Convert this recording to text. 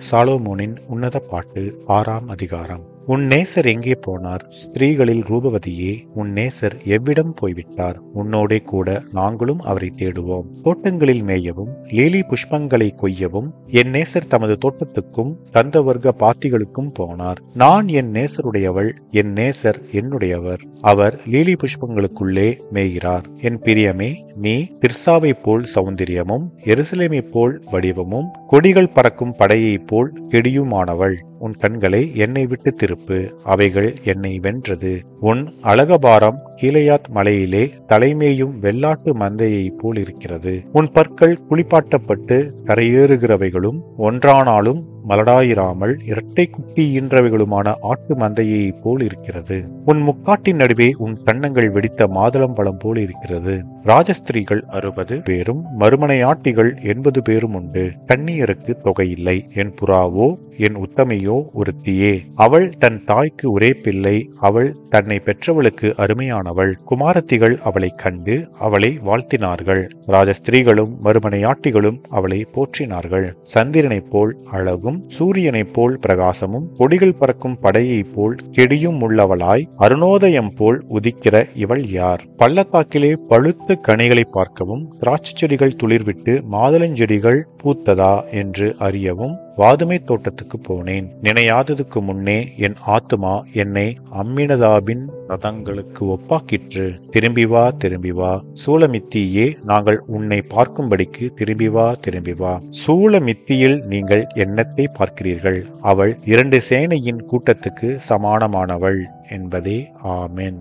சாலோமோனின் உன்னத பாட்டு 6ஆம் அதிகாரம். உன் நேசர் எங்கே போனார்? ஸ்திரீகளில் ரூபவதியே, உன் நேசர் எவ்விடம் போய்விட்டார்? உன்னோடே கூட நாங்களும் அவரை தேடுவோம். தோட்டங்களில் மேயவும் லீலி புஷ்பங்களை கொய்யவும் என் நேசர் தமது தோட்டத்துக்கும் கந்தவர்க்க பாத்திகளுக்கும் போனார். நான் என் நேசருடையவள், என் நேசர் என்னுடையவர். அவர் லீலி புஷ்பங்களுக்குள்ளே மேய்கிறார். என் பிரியமே, நீ திர்சாவை போல் சௌந்தரியமும் எருசலேமை போல் வடிவமும் கொடிகள் பறக்கும் படையைப் போல் கெடியுமானவள். உன் கண்களை என்னை விட்டு திருப்பு, அவைகள் என்னை வென்றது. உன் அழகபாரம் கீலேயாத் மலையிலே தலைமேயும் வெள்ளாட்டு மந்தையைப் போல் இருக்கிறது. உன் பற்கள் குளிப்பாட்டப்பட்டு கரையேறுகிறவைகளும் ஒன்றானாலும் மலடாயிராமல் இரட்டை குட்டி ஈன்றவைகளுமான ஆட்டு மந்தையைப் போல் இருக்கிறது. உன் முக்காட்டின் நடுவே உன் கன்னங்கள் வெடித்த மாதுளம் பழம் போல் இருக்கிறது. ராஜஸ்திரீகள் 60 பேரும் மறுமனையாட்டிகள் 80 பேரும் உண்டு. கன்னியருக்கு தொகையில்லை. என் புறாவோ என் உத்தமையோ ஒருத்தியே. அவள் தன் தாய்க்கு ஒரே பிள்ளை. அவள் தன்னை பெற்றவளுக்கு அருமையானவள். குமாரத்திகள் அவளை கண்டு அவளை வாழ்த்தினார்கள். ராஜஸ்திரீகளும் மறுமனையாட்டிகளும் அவளை போற்றினார்கள். சந்திரனைப் போல் அழகும் சூரியனைப் போல் பிரகாசமும் கொடிகள் பறக்கும் படையைப் போல் கெடியும் உள்ளவளாய் அருணோதயம் போல் உதிக்கிற இவள் யார்? பள்ளத்தாக்கிலே பழுத்த கனிகளை பார்க்கவும் திராட்சை செடிகள் துளிர்விட்டு மாதுளஞ்செடிகள் பூத்ததா என்று அறியவும் வாதுமை தோட்டத்துக்கு போனேன். நினையாததுக்கு முன்னே என் ஆத்துமா என்னை அம்மினதாபின் ரதங்களுக்கு ஒப்பாக்கிற்று. திரும்பி வா, திரும்பி வா, சூலமித்தியே, நாங்கள் உன்னை பார்க்கும்படிக்கு திரும்பி வா, திரும்பி வா. சூலமித்தியில் நீங்கள் என்னத்தை பார்க்கிறீர்கள்? அவள் 2 சேனையின் கூட்டத்துக்கு சமானமானவள் என்பதே. ஆமென்.